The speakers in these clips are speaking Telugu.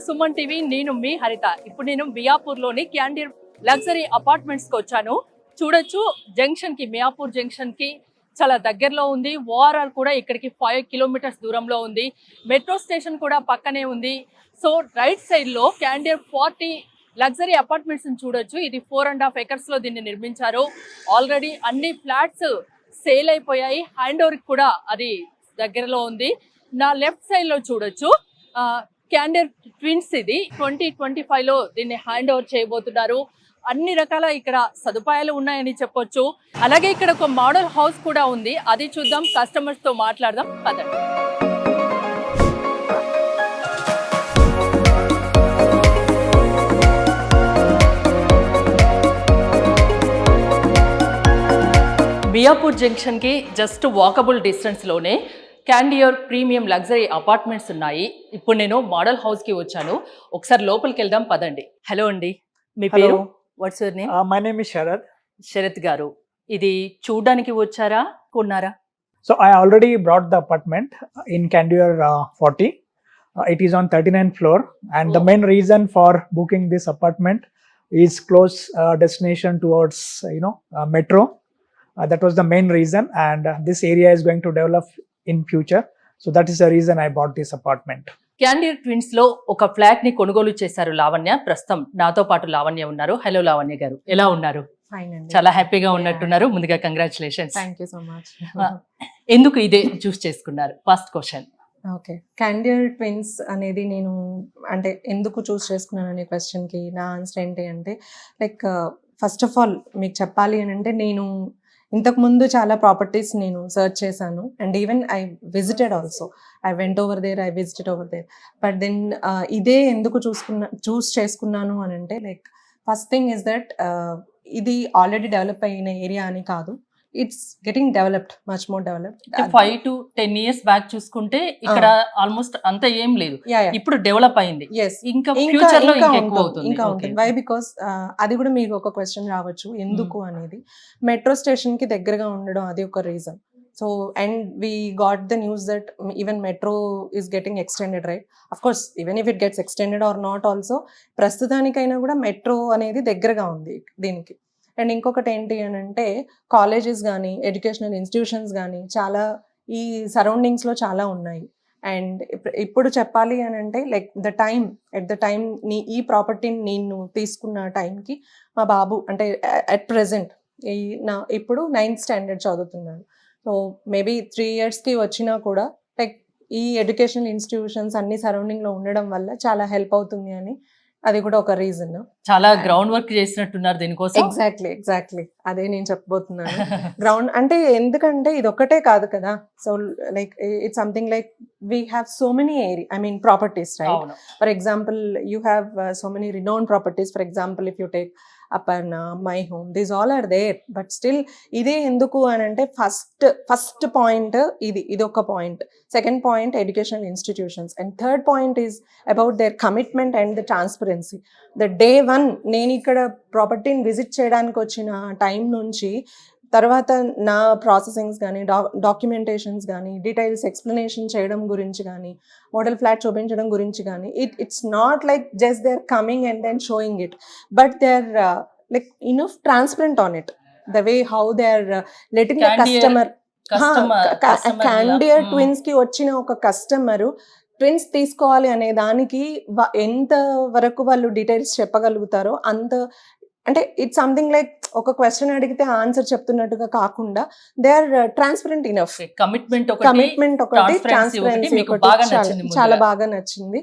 సుమన్ టీవీ. నేను మీ హరిత. ఇప్పుడు నేను మియాపూర్లోని క్యాండిర్ లగ్జరీ అపార్ట్మెంట్స్కి వచ్చాను. చూడొచ్చు, జంక్షన్కి, మియాపూర్ జంక్షన్కి చాలా దగ్గరలో ఉంది. ఓఆర్ఆర్ కూడా ఇక్కడికి 5 కిలోమీటర్స్ దూరంలో ఉంది. మెట్రో స్టేషన్ కూడా పక్కనే ఉంది. సో రైట్ సైడ్లో క్యాండిర్ 40 లగ్జరీ అపార్ట్మెంట్స్ని చూడొచ్చు. ఇది 4.5 acres దీన్ని నిర్మించారు. ఆల్రెడీ అన్ని ఫ్లాట్స్ సేల్ అయిపోయాయి. హ్యాండ్ ఓవర్కి కూడా అది దగ్గరలో ఉంది. నా లెఫ్ట్ సైడ్లో చూడొచ్చు, క్యాండిర్ ట్విన్స్. ఇది 2025లో దీన్ని హ్యాండ్ ఓవర్ చేయబోతున్నారు. అన్ని రకాల ఇక్కడ సదుపాయాలు ఉన్నాయని చెప్పొచ్చు. అలాగే ఇక్కడ ఒక మోడల్ హౌస్ కూడా ఉంది, అది చూద్దాం, కస్టమర్స్ తో మాట్లాడదాం పదండి. మియాపూర్ జంక్షన్ కి జస్ట్ వాకబుల్ డిస్టెన్స్ లోనే క్యాండియర్ ప్రీమియం లగ్జరీ అపార్ట్మెంట్స్ ఉన్నాయి. ఇప్పుడు నేను మోడల్ హౌస్ కి వచ్చాను. ఒకసారి లోపలికి వెళ్దాం పదండి. హలో అండి, మీ పేరు? What's your name? My name is Sharath. Sharath గారు, ఇది చూడడానికి వచ్చారా, కొన్నారా? So I already brought the apartment in Candier 40. It is on 39th floor, and the main reason for booking this apartment is close destination towards metro. That was the main reason, and this area is going to develop in future. So that is the reason I bought this apartment. Candeur twins లో ఒక ఫ్లాట్ ని కొనుగోలు చేశారు లావణ్య. ప్రస్తుతం నాతో పాటు లావణ్య ఉన్నారు. హలో లావణ్య గారు, ఎలా ఉన్నారు? చాలా హ్యాపీగా ఉన్నట్టున్నారు. ముందుగా congratulations. Thank you so much. ఎందుకు ఇదే చూస్ చేసుకున్నారు? First question. Okay, Candeur twins అనేది నేను అంటే ఎందుకు చూస్ చేసుకున్నాను అనే క్వశ్చన్కి నా ఆన్సర్ ఏంటి అంటే, లైక్ ఫస్ట్ ఆఫ్ ఆల్ మీకు చెప్పాలి అని అంటే, నేను ఇంతకుముందు చాలా ప్రాపర్టీస్ నేను సర్చ్ చేశాను, and even I visited also. I went over there, I visited over there. But then ఇదే ఎందుకు చూస్ చేసుకున్నాను అని అంటే, like first thing is that ఇది ఆల్రెడీ డెవలప్ అయిన ఏరియా అని కాదు, it's getting developed, much more developed. 5 to 10 years back చూసుకుంటే ఇక్కడ ఆల్మోస్ట్ అంత ఏం లేదు, ఇప్పుడు డెవలప్ అయింది. ఇంకా ఫ్యూచర్ లో ఇంకా ఎక్కువ అవుతుంది. ఇంకా ఉంటుంది. వై? బికాస్ అది కూడా మీకు ఒక క్వశ్చన్ రావచ్చు, ఎందుకు అనేది. మెట్రో స్టేషన్ కి దగ్గరగా ఉండడం అది ఒక reason. So and we got the news that even metro is getting extended, right? Of course even if it gets extended or not also, ప్రస్తుతానికైనా కూడా మెట్రో అనేది దగ్గరగా ఉంది దీనికి. అండ్ ఇంకొకటి ఏంటి అని అంటే, కాలేజెస్ కానీ ఎడ్యుకేషనల్ ఇన్స్టిట్యూషన్స్ కానీ చాలా ఈ సరౌండింగ్స్లో చాలా ఉన్నాయి. అండ్ ఇప్పుడు చెప్పాలి అని అంటే, లైక్ ఎట్ ద టైం ఈ ప్రాపర్టీని నేను తీసుకున్న టైంకి మా బాబు అంటే అట్ ప్రెజెంట్ ఇప్పుడు 9th standard చదువుతున్నాడు. సో మేబీ 3 yearsకి వచ్చినా కూడా లైక్ ఈ ఎడ్యుకేషనల్ ఇన్స్టిట్యూషన్స్ అన్ని సరౌండింగ్లో ఉండడం వల్ల చాలా హెల్ప్ అవుతుంది అని, అది కూడా ఒక రీజన్. చాలా గ్రౌండ్ వర్క్ చేసినట్టున్నారు దీనికోసం. ఎగ్జాక్ట్లీ అదే నేను చెప్పబోతున్నాను. గ్రౌండ్ అంటే ఎందుకంటే ఇది ఒక్కటే కాదు కదా. So like it's something like we have so many properties, right? For example you have so many renowned properties. For example if you take Aparna, my home, these all are there. But still ఇదే ఎందుకు అని అంటే, ఫస్ట్ పాయింట్ ఇది ఒక పాయింట్. Second point educational institutions. And third point is about their commitment and the transparency. The day 1 నేను ఇక్కడ ప్రాపర్టీని విజిట్ చేయడానికి వచ్చిన టైం నుంచి తర్వాత నా ప్రాసెసింగ్స్ కానీ డాక్యుమెంటేషన్స్ కానీ డీటెయిల్స్ ఎక్స్ప్లెనేషన్ చేయడం గురించి కానీ మోడల్ ఫ్లాట్ చూపించడం గురించి కానీ it's not like just they are coming and then showing it, but they are like enough transparent on it. The way how they are letting the customer. Candeur Twins కి వచ్చిన ఒక కస్టమరు ట్విన్స్ తీసుకోవాలి అనే దానికి ఎంత వరకు వాళ్ళు డీటెయిల్స్ చెప్పగలుగుతారో అంత, అంటే ఇట్స్ సంథింగ్ లైక్ ఒక క్వశ్చన్ అడిగితే ఆన్సర్ చెప్తున్నట్టుగా కాకుండా they are transparent enough. Commitment ఒకటి, ట్రాన్స్పరెన్సీ ఒకటి చాలా బాగా నచ్చింది.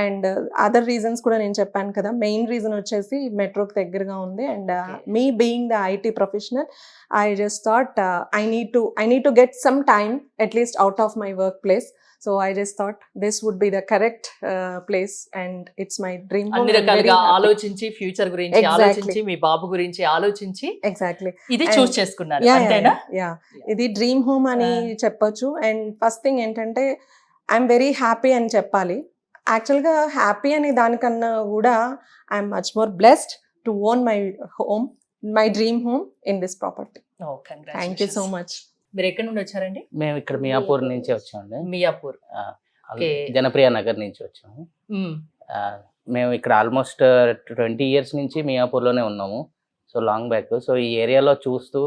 అండ్ అదర్ రీజన్స్ కూడా నేను చెప్పాను కదా. మెయిన్ రీజన్ వచ్చేసి మెట్రోకి దగ్గరగా ఉంది. And me being the IT professional, I just thought I need to get some time at least out of my workplace. So I just thought this would be the correct place, and it's my dream home. అన్ని రకాలుగా ఆలోచించి, ఫ్యూచర్ గురించి ఆలోచించి, మీ బాబు గురించి ఆలోచించి ఎగ్జాక్ట్లీ ఇది చూస్ చేసుకున్నారు, అంతేనా? ఇది డ్రీమ్ హోమ్ అని చెప్పొచ్చు. అండ్ ఫస్ట్ థింగ్ ఏంటంటే, ఐఎమ్ వెరీ హ్యాపీ అని చెప్పాలి. యాక్చువల్గా హ్యాపీ అనే దానికన్నా కూడా I'm much more blessed to own my home, my dream home in this property. Thank you so much. మీరు ఎక్కడి నుండి వచ్చారండి? మేము ఇక్కడ మియాపూర్ నుంచి వచ్చామండి. మియాపూర్, జనప్రియ నగర్ నుంచి వచ్చాము. మేము ఇక్కడ ఆల్మోస్ట్ 20 ఇయర్స్ నుంచి మియాపూర్లోనే ఉన్నాము. So long back. సో ఈ ఏరియాలో చూస్తూ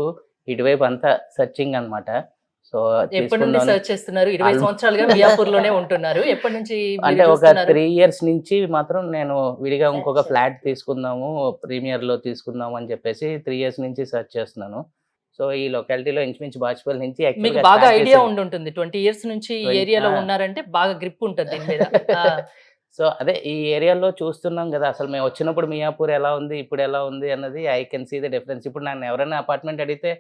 ఇటువైపు అంతా సర్చింగ్ అన్నమాట. సో ఎప్పటి నుండి సర్చ్ చేస్తున్నారు? 20 సంవత్సరాలుగా మియాపూర్ లోనే ఉంటున్నారు. ఎప్పటి నుంచి అంటే ఒక 3 ఇయర్స్ నుంచి మాత్రం నేను విడిగా ఇంకొక ఫ్లాట్ తీసుకుందాము, ప్రీమియర్ లో తీసుకుందాము అని చెప్పేసి 3 ఇయర్స్ నుంచి సర్చ్ చేస్తున్నాను. సో ఈ లొకాలిటీలో ఇంచుమించు బాచుపల్లి నుంచి మీకు actually గా బాగా start ఐడియా చేశాను. ఉండుంటుంది. 20 ఇయర్స్ నుంచి ఈ 20 ఏరియాలో ఆ. ఉన్నారంటే బాగా గ్రిప్ ఉంటుంది దీని మీద. ఆ, సో అదే ఈ ఏరియాలో చూస్తున్నాం కదా, అసలు మేము వచ్చినప్పుడు మియాపూర్ ఎలా ఉంది, ఇప్పుడు ఎలా ఉంది అన్నది I can see the difference. ఇప్పుడు నన్ను ఎవరైనా అపార్ట్మెంట్ అడిగితే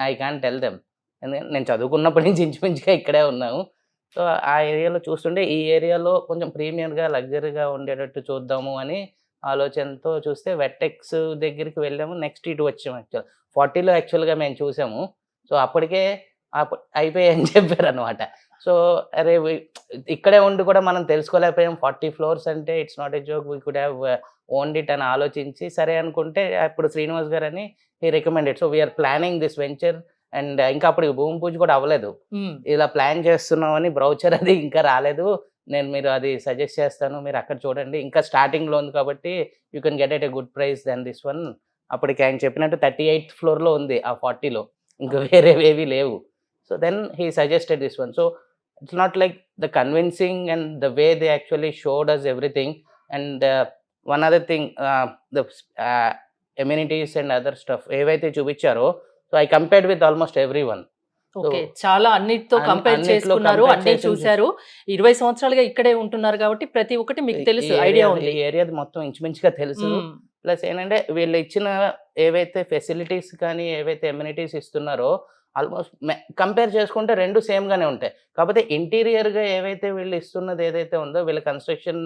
ఐ క్యాన్ టెల్ దెమ్. ఎందుకంటే నేను చదువుకున్నప్పటి నుంచి ఇంచుమించుగా ఇక్కడే ఉన్నాము. సో ఆ ఏరియాలో చూస్తుంటే ఈ ఏరియాలో కొంచెం ప్రీమియంగా లగ్జరీగా ఉండేటట్టు చూద్దాము అని ఆలోచనతో చూస్తే వెట్టెక్స్ దగ్గరికి వెళ్ళాము. నెక్స్ట్ ఇటు వచ్చాము. 40లో యాక్చువల్గా మేము చూసాము. సో అప్పటికే అయిపోయాయి అని చెప్పారు అనమాట. సో అరే ఇక్కడే ఉండి కూడా మనం తెలుసుకోలేకపోయాం. 40 floors అంటే it's not a joke, we could have owned it అని ఆలోచించి సరే అనుకుంటే అప్పుడు శ్రీనివాస్ గారు అని he recommended. So we're planning this venture. And ఇంకా అప్పుడు భూమి పూజ కూడా అవ్వలేదు. ఉమ్. ఇలా ప్లాన్ చేస్తున్నామని బ్రౌచర్ అది ఇంకా రాలేదు. మీరు అది సజెస్ట్ చేస్తాను, మీరు అక్కడ చూడండి. ఇంకా స్టార్టింగ్లో ఉంది కాబట్టి you can get at a good price then this one. అప్పటికి ఆయన చెప్పినట్టు 38th floorలో ఉంది ఆ 40లో, ఇంకా వేరేవేవి లేవు. So then he suggested this one. So it's not like the convincing and the way they actually showed us everything. And one other thing, the amenities and other stuff ఏవైతే చూపించారో, so I compared with almost every one. Okay, చాలా అన్నిటితో కంపేర్ అన్నిట్లో చేసుకున్నారు, compare అన్ని చేసి చూశారు. 20 సంవత్సరాలుగా ఇక్కడే ఉంటున్నారు కాబట్టి ప్రతి ఒక్కటి మీకు తెలుసు, ఐడియా ఉంది. ఈ ఏరియా మొత్తం ఇంచుమించుగా తెలుసు. ఉమ్. ప్లస్ ఏంటంటే వీళ్ళు ఇచ్చిన ఏవైతే ఫెసిలిటీస్ కానీ ఏవైతే ఎమ్యూనిటీస్ ఇస్తున్నారో ఆల్మోస్ట్ కంపేర్ చేసుకుంటే రెండు సేమ్ గానే ఉంటాయి. కాకపోతే ఇంటీరియర్ గా ఏవైతే వీళ్ళు ఇస్తున్నది ఏదైతే ఉందో, వీళ్ళ కన్స్ట్రక్షన్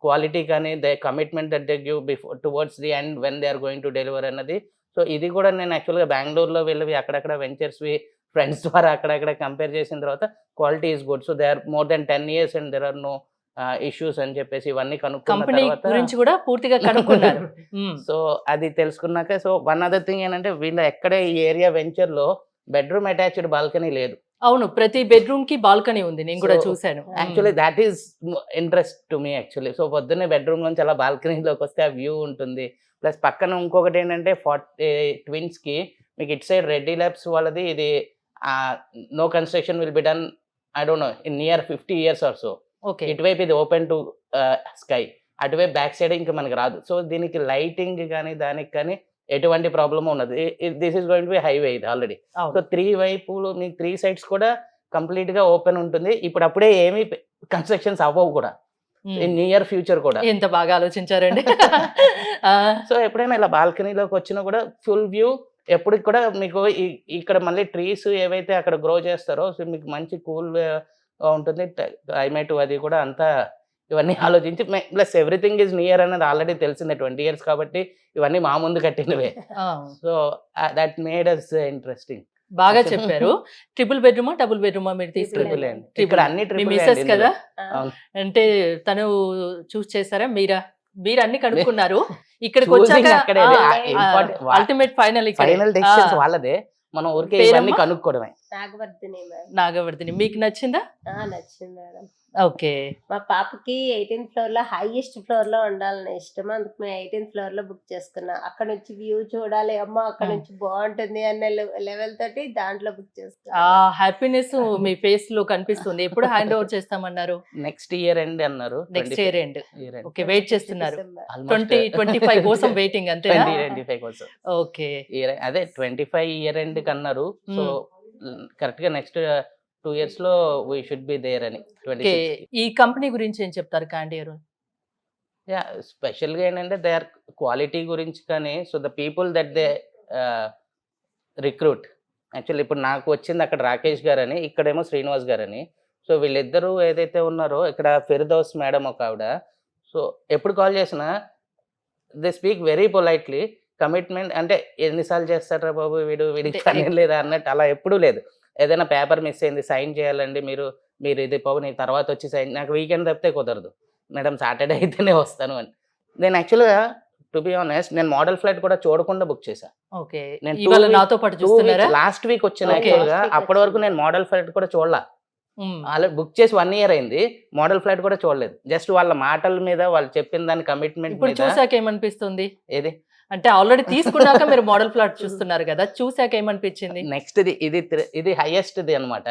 క్వాలిటీ కానీ they commitment that they give before towards the end when they are going to deliver అన్నది. సో ఇది కూడా నేను యాక్చువల్గా బెంగళూరులో వెళ్ళి అక్కడక్కడ వెంచర్స్వి ఫ్రెండ్స్ ద్వారా అక్కడక్కడ కంపేర్ చేసిన తర్వాత quality is good. So they are more then 10 years and there are no issues అని చెప్పేసి ఇవన్నీ కనుక్కున్న కంపెనీ తర్వాత గురించి కూడా పూర్తిగా కనుక్కున్నారు. ఉమ్. సో అది తెలుసుకున్నాక, సో వన్ అదర్ థింగ్ ఏంటంటే వీళ్ళ ఎక్కడే ఈ ఏరియా వెంచర్ లో బెడ్రూమ్ అటాచ్డ్ బాల్కనీ లేదు. అవును, ప్రతి బెడ్రూమ్ కి బాల్కనీ ఉంది, నేను కూడా So, చూశాను. Actually that is interest to me actually. So పొద్దున్నే బెడ్రూమ్ నుంచి అలా బాల్కనీలోకి వస్తే ఆ వ్యూ ఉంటుంది. ప్లస్ పక్కన ఇంకొకటి ఏంటంటే 40 twins కి మీకు ఇట్ సైడ్ రెడ్డి ల్యాబ్స్ వాళ్ళది ఇది no construction will be done, I don't know, in near 50 years or so. Okay, ఇటువైపు ఇది ఓపెన్ టు స్కై, అటువైపు బ్యాక్ సైడ్ ఇంకా మనకి రాదు. సో దీనికి లైటింగ్ కానీ దానికి కానీ ఎటువంటి ప్రాబ్లమ్ ఉన్నది. This is going to be highway ఇది ఆల్రెడీ. సో అవును. 3 వైపులు మీకు 3 sides కూడా కంప్లీట్ గా ఓపెన్ ఉంటుంది. ఇప్పుడు అప్పుడే ఏమీ కన్స్ట్రక్షన్స్ అవ్వవు కూడా ఉమ్. ఇన్ నియర్ ఫ్యూచర్ కూడా. ఎంత బాగా ఆలోచించారండి. ఆ, సో ఎప్పుడైనా ఇలా బాల్కనీలోకి వచ్చినా కూడా ఫుల్ వ్యూ. ఎప్పటికి కూడా మీకు ఇక్కడ మళ్ళీ ట్రీస్ ఏవైతే అక్కడ గ్రో చేస్తారో, సో మీకు మంచి కూల్ ఉంటుంది క్లైమేట్. అది కూడా అంతా ఇవన్నీ ఆలోచించి ప్లస్ ఎవ్రీథింగ్ ఈజ్ నియర్ అనేది ఆల్రెడీ తెలిసిందే 20 years కాబట్టి ఇవన్నీ మా ముందు కట్టినవే. ఆ, so that made us interesting. బాగా చెప్పారు. ట్రిపుల్ బెడ్రూమా డబుల్ బెడ్రూమా మీరు తీసుకెళ్ళి? ట్రిపుల్ అండి, ఇక్కడ అన్ని మీ ట్రిపుల్ మిస్సెస్ కదా, అవును. అంటే తను చూస్ చేశారా, మీరు అన్ని కనుక్కున్నారు? ఇక్కడికి Choosing వచ్చాక అక్కడే, అల్టిమేట్ ఫైనల్ ఫైనల్ డెసిషన్స్ వాళ్ళదే, మనం ఊరికే పేరమ్మా? ఇవన్నీ కనుక్కోవడమే. నాగవర్ధిని మేడం. నాగవర్ధిని మీకు నచ్చిందా? నచ్చింది మేడం. ఓకే, మా పాపకి 18th floor లో హైయెస్ట్ ఫ్లోర్ లో ఉండాలని ఇష్టం. అందుకు మేము 18th floor లో బుక్ చేసుకున్నాం. అక్కడ నుంచి వ్యూ చూడాలి, అమ్మ అక్కడ నుంచి బాగుంటుంది అన్న లెవెల్ తోటి దాంట్లో బుక్ ఆ చేసుకున్నాం. హ్యాపీనెస్ మీ ఫేస్ లో కనిపిస్తుంది. ఎప్పుడు హ్యాండ్ ఓవర్ చేస్తామన్నారు? నెక్స్ట్ ఇయర్ ఎండ్ అన్నారు. Next year end. Year end okay, wait చేస్తున్నారు. December. 2025 కోసం వెయిటింగ్ అంతేనా? 2025 కోసం. ఓకే, అదే 25 ఇయర్ ఎండ్ కన్నారు. సో కరెక్ట్ గా నెక్స్ట్ 2 years లో వీ షుడ్ బి దేర్ అని. ఓకే. ఈ కంపెనీ గురించి ఏం చెప్తారు క్యాండియర్? యా, స్పెషల్ గా ఏంటంటే దే ఆర్ క్వాలిటీ గురించి కానీ, so the people that they recruit. Actually ఇప్పుడు నాకు వచ్చింది అక్కడ రాకేష్ గారని, ఇక్కడేమో శ్రీనివాస్ గారని. సో వీళ్ళిద్దరూ ఏదైతే ఉన్నారో, ఇక్కడ ఫిర్దౌస్ మేడం ఒక ఆవిడ. సో ఎప్పుడు కాల్ చేసినా they speak very politely. Commitment అంటే ఎన్నిసార్లు చేస్తారా బాబు వీడికి పని లేదా అన్నట్టు అలా ఎప్పుడూ లేదు. ఏదైనా పేపర్ మిస్ అయింది, సైన్ చేయాలండి, మీరు ఇది బాబు నీ తర్వాత వచ్చి సైన్, నాకు వీకెండ్ తప్పితే కుదరదు మేడం, సాటర్డే అయితేనే వస్తాను అని. నేను యాక్చువల్గా టు బి ఆనెస్ట్, నేను మోడల్ ఫ్లైట్ కూడా చూడకుండా బుక్ చేశాను. ఓకే, నేను ఇవాళ నాతో పాటు చూస్తున్నారా? లాస్ట్ వీక్ వచ్చిన Okay. యాక్చువల్గా. అప్పటి వరకు నేను మోడల్ ఫ్లైట్ కూడా చూడలా. వాళ్ళు బుక్ చేసి 1 year అయింది, మోడల్ ఫ్లాట్ కూడా చూడలేదు. జస్ట్ వాళ్ళ మాటల మీద, వాళ్ళు చెప్పిన దాని కమిట్మెంట్ ఇప్పుడు మీద. చూసాక ఏమనిపిస్తుంది? ఏది అంటే ఆల్రెడీ తీసుకున్నాక మీరు మోడల్ ఫ్లాట్ చూస్తున్నారు కదా, చూసాక ఏమనిపించింది? నెక్స్ట్ ఇది హైయెస్ట్ ది అనమాట.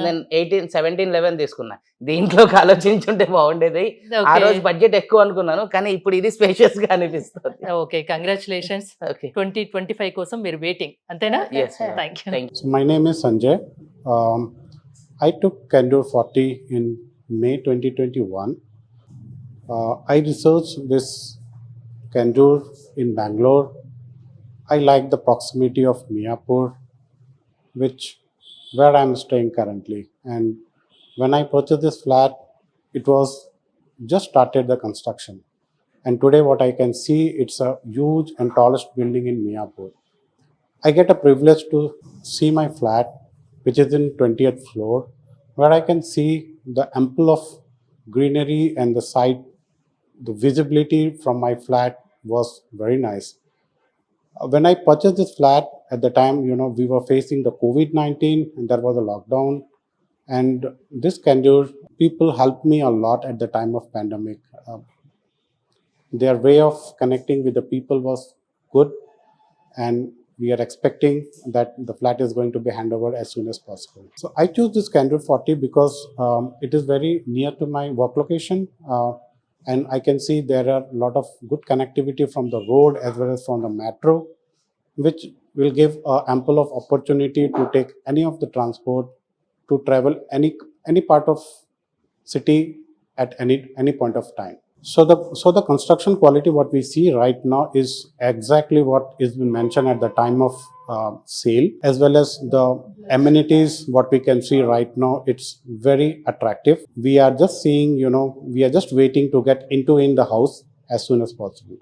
నేను 18, 17, 11 తీసుకున్నా. దీంట్లోకి ఆలోచించుంటే బాగుండేది. ఆ రోజు బడ్జెట్ ఎక్కువ అనుకున్నాను, కానీ ఇప్పుడు ఇది స్పేషియస్ గా అనిపిస్తుంది. Okay, congratulations. ఓకే, 2025 కోసం మీరు వెయిటింగ్ అంతేనా? yes, thank you. Thank you. So my name is Sanjay. I took Candor 40 in May 2021. I researched this Candor in Bangalore. I like the proximity of Miapur, where I am staying currently. And when I purchased this flat, it was just started the construction. And today what I can see, it's a huge and tallest building in Miapur. I get a privilege to see my flat, which is in 20th floor, where I can see the ample of greenery and the side, the visibility from my flat was very nice. When I purchased this flat, at the time, we were facing the COVID-19 and there was a lockdown. And this Candor people helped me a lot at the time of pandemic. Their way of connecting with the people was good, and we are expecting that the flat is going to be handed over as soon as possible. So I choose this Candor 40 because it is very near to my work location, and I can see there are a lot of good connectivity from the road as well as from the metro, which will give ample of opportunity to take any of the transport to travel any part of city at any point of time. So the construction quality what we see right now is exactly what is been mentioned at the time of sale, as well as the amenities what we can see right now. It's very attractive. We are just seeing, we are just waiting to get in the house as soon as possible.